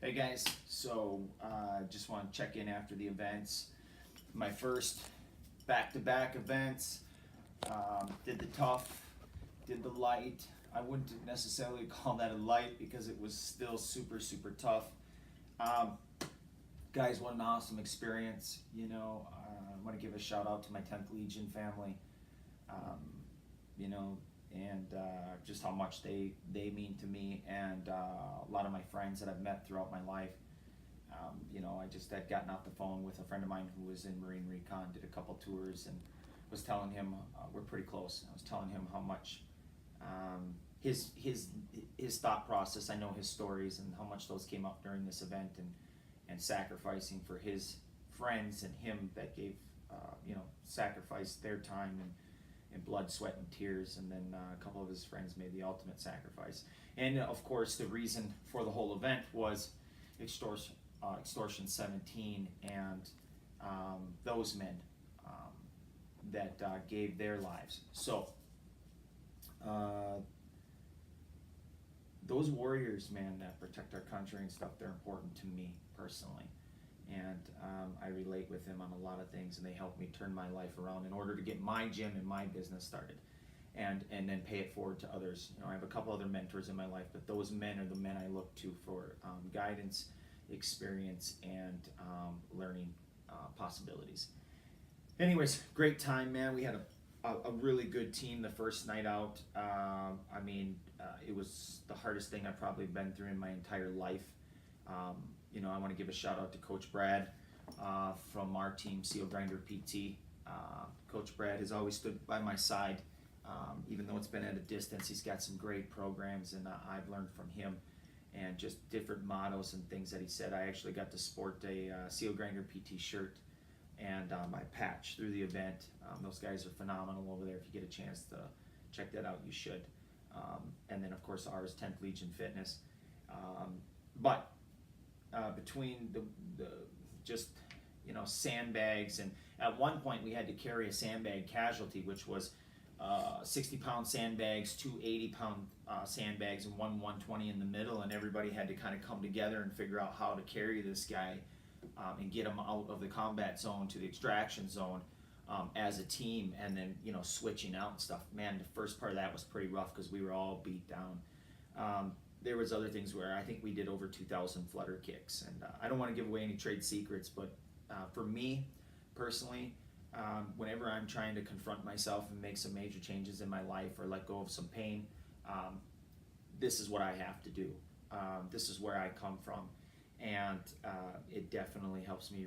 Hey guys, so just want to check in after the events. My first back-to-back events. Did the tough, did the light. I wouldn't necessarily call that a light because it was still super, super tough. Um, Guys, what an awesome experience. I want to give a shout out to my 10th Legion family. Um, you know, and just how much they mean to me, and a lot of my friends that I've met throughout my life. I just had gotten off the phone with a friend of mine who was in Marine Recon, did a couple tours, and was telling him we're pretty close. I was telling him how much his thought process. I know his stories and how much those came up during this event, and sacrificing for his friends and him that gave sacrificed their time and blood, sweat, and tears, and then a couple of his friends made the ultimate sacrifice. And of course, the reason for the whole event was Extortion 17 and those men that gave their lives. So those warriors, man, that protect our country and stuff, they're important to me personally. And I relate with them on a lot of things, and they helped me turn my life around in order to get my gym and my business started, and then pay it forward to others. I have a couple other mentors in my life, but those men are the men I look to for guidance, experience, and learning possibilities. Anyways, great time, man. We had a really good team the first night out. It was the hardest thing I've probably been through in my entire life. I want to give a shout out to Coach Brad from our team, Seal Grinder PT. Coach Brad has always stood by my side, even though it's been at a distance. He's got some great programs, and I've learned from him, and just different mottos and things that he said. I actually got to sport a Seal Grinder PT shirt and my patch through the event. Those guys are phenomenal over there. If you get a chance to check that out, you should. And then, of course, ours, 10th Legion Fitness. But between the sandbags, and at one point we had to carry a sandbag casualty, which was 60-pound sandbags, two 80-pound sandbags, and one 120 in the middle, and everybody had to kind of come together and figure out how to carry this guy and get him out of the combat zone to the extraction zone as a team, and then switching out and stuff. Man, the first part of that was pretty rough because we were all beat down. There was other things where I think we did over 2,000 flutter kicks, and I don't want to give away any trade secrets, but for me personally, whenever I'm trying to confront myself and make some major changes in my life or let go of some pain, this is what I have to do. This is where I come from, and it definitely helps me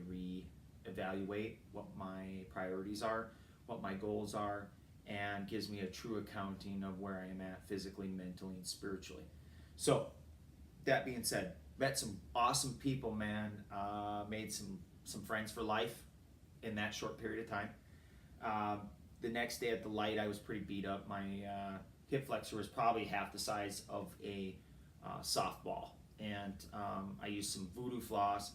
reevaluate what my priorities are, what my goals are, and gives me a true accounting of where I am at physically, mentally, and spiritually. So, that being said, met some awesome people, man. Made some friends for life in that short period of time. The next day at the light, I was pretty beat up. My hip flexor was probably half the size of a softball, and I used some voodoo floss.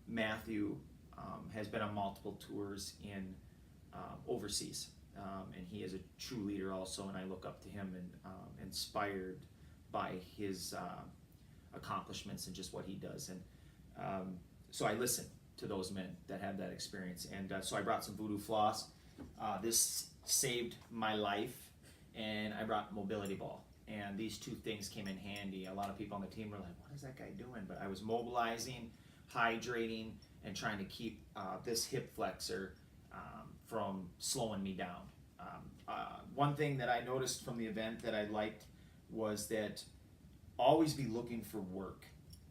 Matthew has been on multiple tours in overseas, and he is a true leader also, and I look up to him and inspired by his accomplishments and just what he does. And so I listen to those men that have that experience, and so I brought some voodoo floss. This saved my life, and I brought mobility ball, and these two things came in handy. A lot of people on the team were like, what is that guy doing? But I was mobilizing, hydrating, and trying to keep this hip flexor from slowing me down. One thing that I noticed from the event that I liked was that always be looking for work,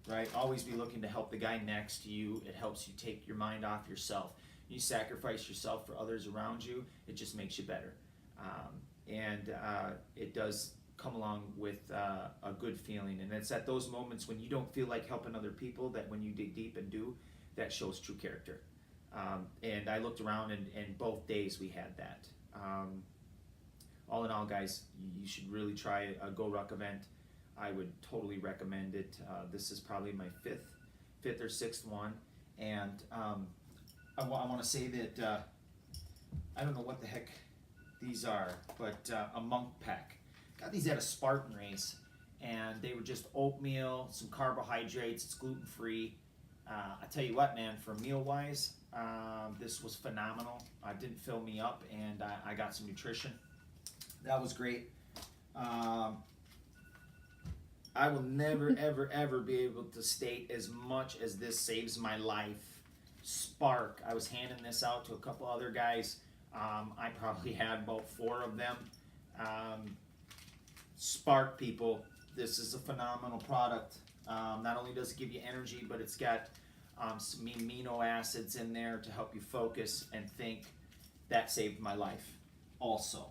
right? Always be looking to help the guy next to you. It helps you take your mind off yourself. You sacrifice yourself for others around you, it just makes you better. It does come along with a good feeling, and it's at those moments when you don't feel like helping other people that when you dig deep and do, that shows true character. And I looked around, and both days we had that. All in all, guys, you should really try a Go Ruck event. I would totally recommend it. This is probably my fifth or sixth one, and I want to say that I don't know what the heck these are, but a monk pack. Got these at a Spartan race, and they were just oatmeal, some carbohydrates. It's gluten free. I tell you what, man, for meal wise, this was phenomenal. It didn't fill me up, and I got some nutrition. That was great. I will never, ever, ever be able to state as much as this saves my life. Spark. I was handing this out to a couple other guys. I probably had about 4 of them. Spark, people. This is a phenomenal product. Not only does it give you energy, but it's got some amino acids in there to help you focus and think. That saved my life also.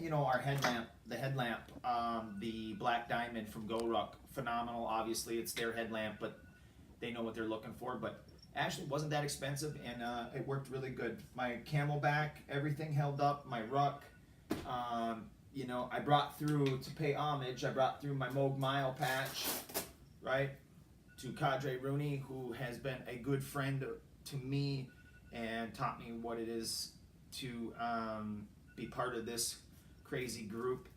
You know, our headlamp, the Black Diamond from GoRuck, phenomenal. Obviously, it's their headlamp, but they know what they're looking for. But actually, it wasn't that expensive, and it worked really good. My Camelback, everything held up. My ruck, you know, I brought through, to pay homage, I brought through my Moog Mile patch, right, to Cadre Rooney, who has been a good friend to me and taught me what it is to be part of this crazy group,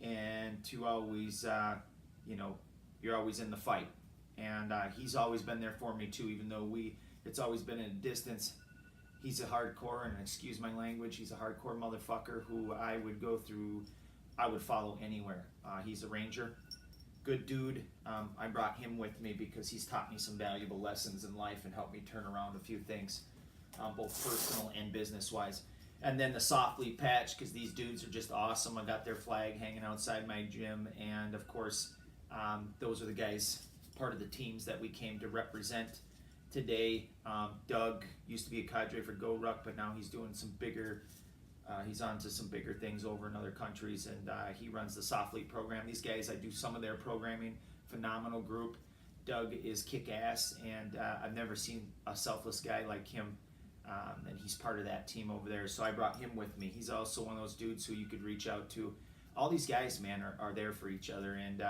and to always, you know, you're always in the fight. And he's always been there for me too, even though it's always been at a distance. He's a hardcore, and excuse my language, he's a hardcore motherfucker who I would follow anywhere. He's a Ranger, good dude. I brought him with me because he's taught me some valuable lessons in life and helped me turn around a few things, both personal and business wise. And then the Soft Leaf patch, because these dudes are just awesome. I got their flag hanging outside my gym, and of course, those are the guys, part of the teams that we came to represent today. Doug used to be a cadre for GoRuck, but now he's doing some bigger, he's on to some bigger things over in other countries, and he runs the Soft Leaf program. These guys, I do some of their programming. Phenomenal group. Doug is kick-ass, and I've never seen a selfless guy like him, and he's part of that team over there, so I brought him with me. He's also one of those dudes who you could reach out to. All these guys, man, are there for each other, and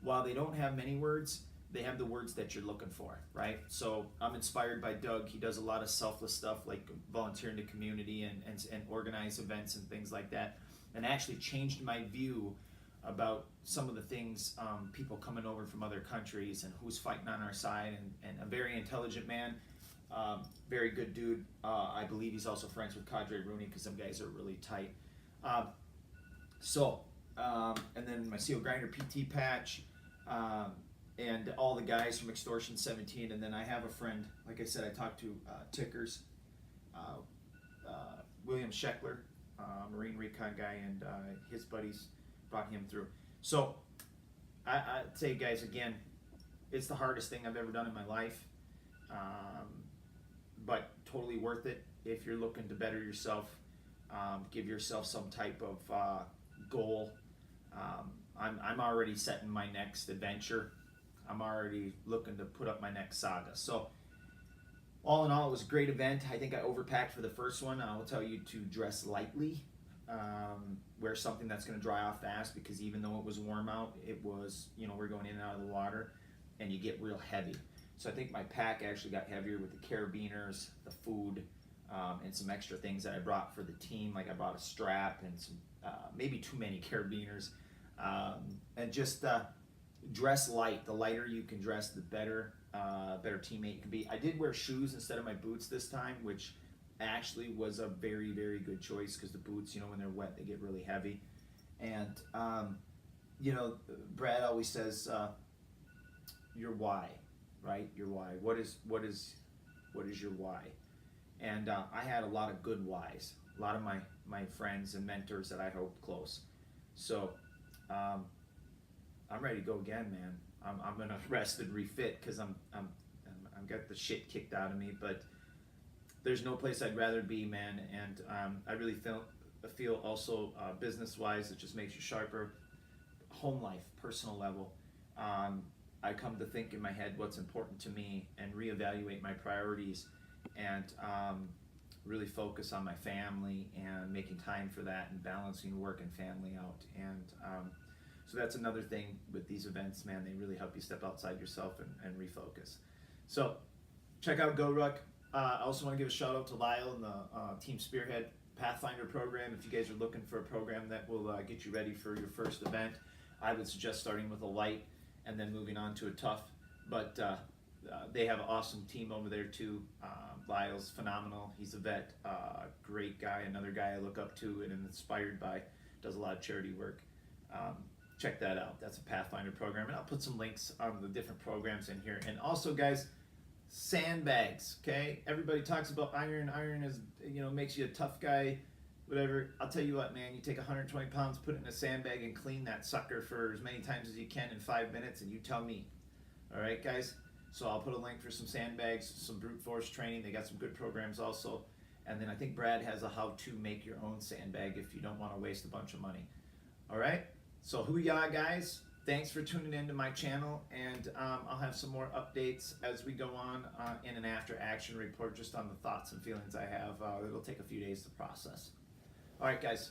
while they don't have many words, they have the words that you're looking for, right? So I'm inspired by Doug. He does a lot of selfless stuff, like volunteer in the community and organize events and things like that, and actually changed my view about some of the things, people coming over from other countries and who's fighting on our side, and a very intelligent man, very good dude. I believe he's also friends with Cadre Rooney, because some guys are really tight. And then my Seal Grinder PT patch, and all the guys from Extortion 17, and then I have a friend, like I said, I talked to Tickers, William Scheckler, Marine Recon guy, and his buddies brought him through. So I'd say, guys, again, it's the hardest thing I've ever done in my life, but totally worth it if you're looking to better yourself, give yourself some type of goal. I'm already setting my next adventure. I'm already looking to put up my next saga. So all in all, it was a great event. I think I overpacked for the first one. I will tell you to dress lightly, wear something that's going to dry off fast, because even though it was warm out, it was, you know, we're going in and out of the water, and you get real heavy. So I think my pack actually got heavier with the carabiners, the food, and some extra things that I brought for the team. Like I brought a strap and some, maybe too many carabiners, and just dress light. The lighter you can dress, the better teammate you can be. I did wear shoes instead of my boots this time, which actually was a very, very good choice, because the boots, you know, when they're wet, they get really heavy. And you know, Brad always says, your why, right? Your why. What is your why? And I had a lot of good whys. A lot of my friends and mentors that I hold close. So I'm ready to go again, man. I'm gonna rest and refit, because I'm got the shit kicked out of me. But there's no place I'd rather be, man. And I really feel also business wise, it just makes you sharper. Home life, personal level. I come to think in my head what's important to me, and reevaluate my priorities, and really focus on my family and making time for that, and balancing work and family out. And so that's another thing with these events, man. They really help you step outside yourself and refocus. So check out GoRuck. I also want to give a shout out to Lyle and the Team Spearhead Pathfinder program. If you guys are looking for a program that will get you ready for your first event, I would suggest starting with a light and then moving on to a tough. But they have an awesome team over there too. Lyle's phenomenal. He's a vet, great guy. Another guy I look up to and am inspired by. Does a lot of charity work. Check that out. That's a Pathfinder program, and I'll put some links on the different programs in here. And also, guys, sandbags. Okay, everybody talks about iron. Iron is, you know, makes you a tough guy, whatever. I'll tell you what, man. You take 120 pounds, put it in a sandbag, and clean that sucker for as many times as you can in 5 minutes, and you tell me. All right, guys. So I'll put a link for some sandbags, some brute force training. They got some good programs also. And then I think Brad has a how to make your own sandbag if you don't want to waste a bunch of money. All right. So hoo-yah, guys. Thanks for tuning into my channel, and I'll have some more updates as we go on in an after action report just on the thoughts and feelings I have. It'll take a few days to process. All right, guys.